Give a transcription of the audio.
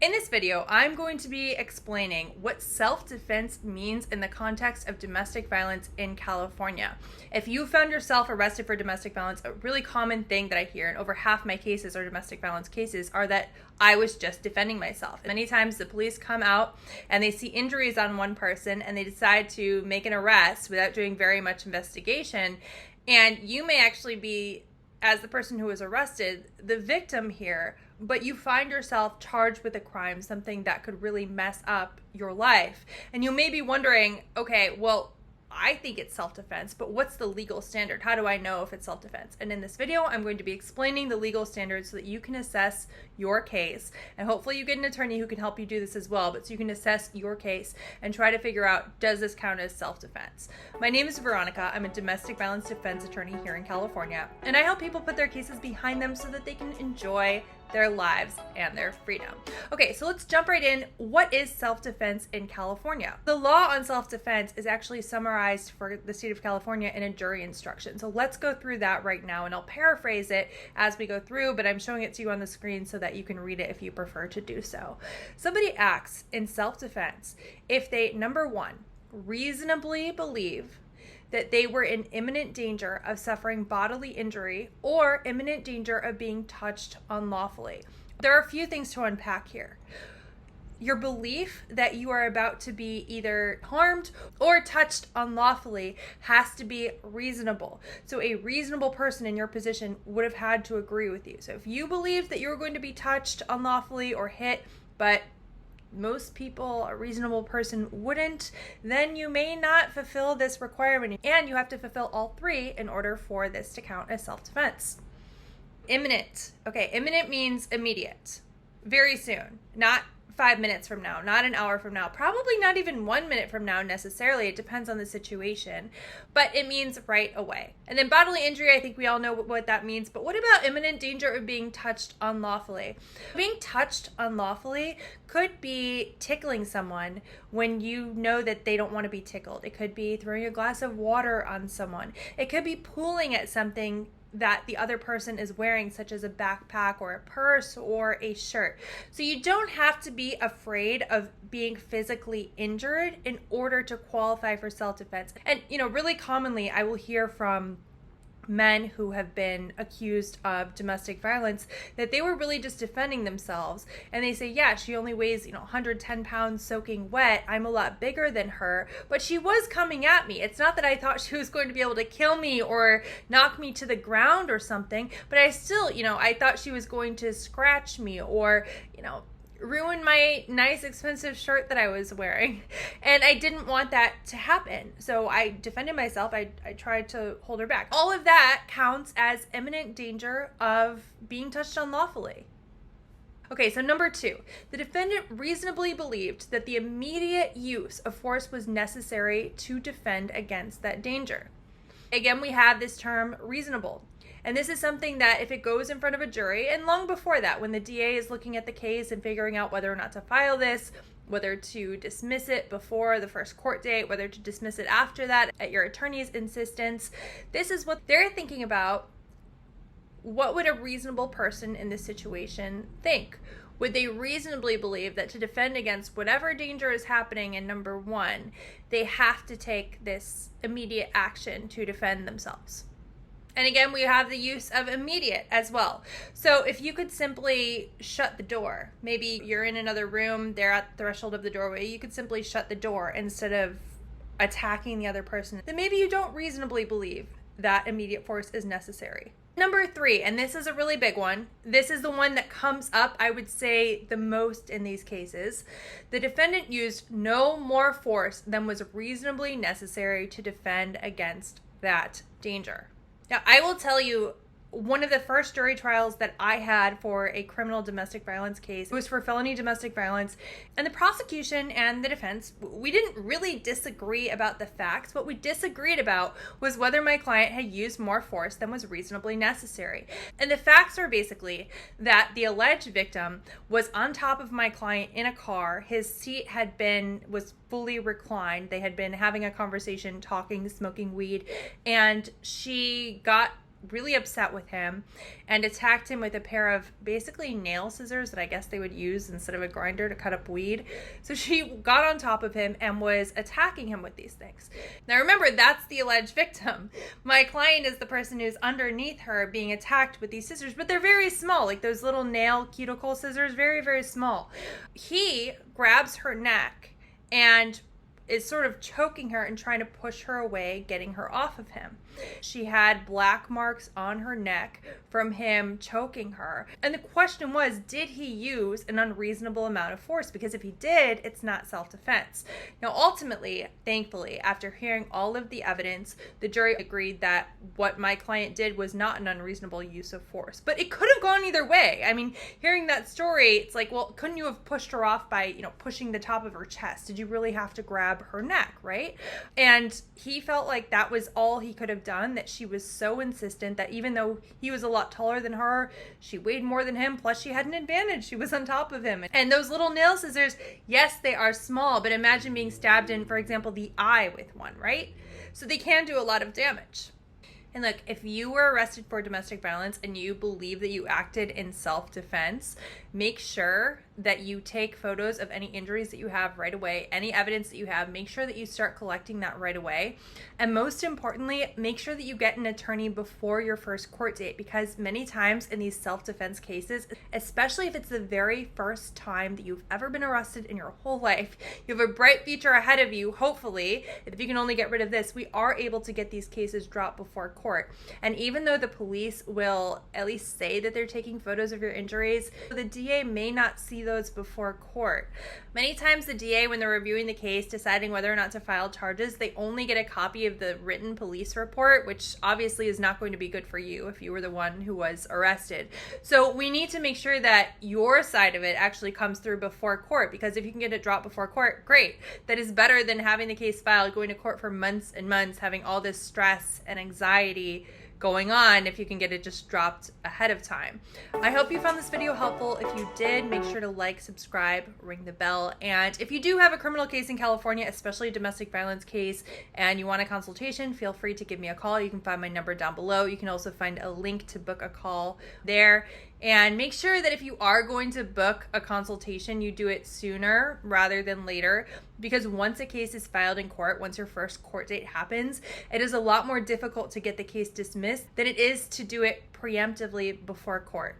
In this video, I'm going to be explaining what self-defense means in the context of domestic violence in California. If you found yourself arrested for domestic violence, a really common thing that I hear, and over half my cases are domestic violence cases, are that I was just defending myself. Many times the police come out and they see injuries on one person and they decide to make an arrest without doing very much investigation. And you may actually be, as the person who was arrested, the victim here, but you find yourself charged with a crime, something that could really mess up your life. And you may be wondering, okay, well, I think it's self-defense, but what's the legal standard? How do I know if it's self-defense? And in this video, I'm going to be explaining the legal standards so that you can assess your case. And hopefully you get an attorney who can help you do this as well, but so you can assess your case and try to figure out, does this count as self-defense? My name is Veronica. I'm a domestic violence defense attorney here in California, and I help people put their cases behind them so that they can enjoy their lives and their freedom. Okay, so let's jump right in. What is self-defense in California? The law on self-defense is actually summarized for the state of California in a jury instruction. So let's go through that right now, and I'll paraphrase it as we go through, but I'm showing it to you on the screen so that you can read it if you prefer to do so. Somebody acts in self-defense if they, number one, reasonably believe that they were in imminent danger of suffering bodily injury or imminent danger of being touched unlawfully. There are a few things to unpack here. Your belief that you are about to be either harmed or touched unlawfully has to be reasonable. So a reasonable person in your position would have had to agree with you. So if you believe that you were going to be touched unlawfully or hit, but most people, a reasonable person, wouldn't, then you may not fulfill this requirement. And you have to fulfill all three in order for this to count as self-defense. Imminent. Okay, imminent means immediate. Very soon. Not 5 minutes from now, not an hour from now, probably not even 1 minute from now necessarily. It depends on the situation, but it means right away. And then bodily injury, I think we all know what that means, but what about imminent danger of being touched unlawfully? Being touched unlawfully could be tickling someone when you know that they don't want to be tickled. It could be throwing a glass of water on someone. It could be pulling at something that the other person is wearing, such as a backpack or a purse or a shirt. So you don't have to be afraid of being physically injured in order to qualify for self-defense. And, really commonly I will hear from men who have been accused of domestic violence that they were really just defending themselves, and they say, yeah, she only weighs 110 pounds soaking wet, I'm a lot bigger than her, but she was coming at me. It's not that I thought she was going to be able to kill me or knock me to the ground or something, but I still, I thought she was going to scratch me or ruin my nice expensive shirt that I was wearing, and I didn't want that to happen. So I defended myself. I tried to hold her back. All of that counts as imminent danger of being touched unlawfully. Okay, so number two, the defendant reasonably believed that the immediate use of force was necessary to defend against that danger. Again, we have this term reasonable. And this is something that if it goes in front of a jury, and long before that, when the DA is looking at the case and figuring out whether or not to file this, whether to dismiss it before the first court date, whether to dismiss it after that at your attorney's insistence, this is what they're thinking about. What would a reasonable person in this situation think? Would they reasonably believe that to defend against whatever danger is happening in number one, they have to take this immediate action to defend themselves? And again, we have the use of immediate as well. So if you could simply shut the door, maybe you're in another room, they're at the threshold of the doorway, you could simply shut the door instead of attacking the other person, then maybe you don't reasonably believe that immediate force is necessary. Number three, and this is a really big one, this is the one that comes up, I would say, the most in these cases. The defendant used no more force than was reasonably necessary to defend against that danger. Now, I will tell you, one of the first jury trials that I had for a criminal domestic violence case was for felony domestic violence, and the prosecution and the defense, we didn't really disagree about the facts. What we disagreed about was whether my client had used more force than was reasonably necessary. And the facts are basically that the alleged victim was on top of my client in a car. His seat was fully reclined. They had been having a conversation, talking, smoking weed, and she got really upset with him and attacked him with a pair of basically nail scissors that I guess they would use instead of a grinder to cut up weed. So she got on top of him and was attacking him with these things. Now remember, that's the alleged victim. My client is the person who's underneath her being attacked with these scissors, but they're very small, like those little nail cuticle scissors, very, very small. He grabs her neck and is sort of choking her and trying to push her away, getting her off of him. She had black marks on her neck from him choking her. And the question was, did he use an unreasonable amount of force? Because if he did, it's not self-defense. Now, ultimately, thankfully, after hearing all of the evidence, the jury agreed that what my client did was not an unreasonable use of force. But it could have gone either way. I mean, hearing that story, it's like, well, couldn't you have pushed her off by, pushing the top of her chest? Did you really have to grab her neck, right? And he felt like that was all he could have done, that she was so insistent that even though he was a lot taller than her, she weighed more than him, plus she had an advantage. She was on top of him. And those little nail scissors, yes, they are small, but imagine being stabbed in, for example, the eye with one, right? So they can do a lot of damage. And look, if you were arrested for domestic violence and you believe that you acted in self-defense, make sure that you take photos of any injuries that you have right away, any evidence that you have, make sure that you start collecting that right away. And most importantly, make sure that you get an attorney before your first court date, because many times in these self-defense cases, especially if it's the very first time that you've ever been arrested in your whole life, you have a bright future ahead of you, hopefully. If you can only get rid of this, we are able to get these cases dropped before court. And even though the police will at least say that they're taking photos of your injuries, the DA may not see those before court. Many times the DA, when they're reviewing the case, deciding whether or not to file charges, they only get a copy of the written police report, which obviously is not going to be good for you if you were the one who was arrested. So we need to make sure that your side of it actually comes through before court, because if you can get it dropped before court, great. That is better than having the case filed, going to court for months and months, having all this stress and anxiety going on if you can get it just dropped ahead of time. I hope you found this video helpful. If you did, make sure to like, subscribe, ring the bell. And if you do have a criminal case in California, especially a domestic violence case, and you want a consultation, feel free to give me a call. You can find my number down below. You can also find a link to book a call there. And make sure that if you are going to book a consultation, you do it sooner rather than later, because once a case is filed in court, once your first court date happens, it is a lot more difficult to get the case dismissed than it is to do it preemptively before court.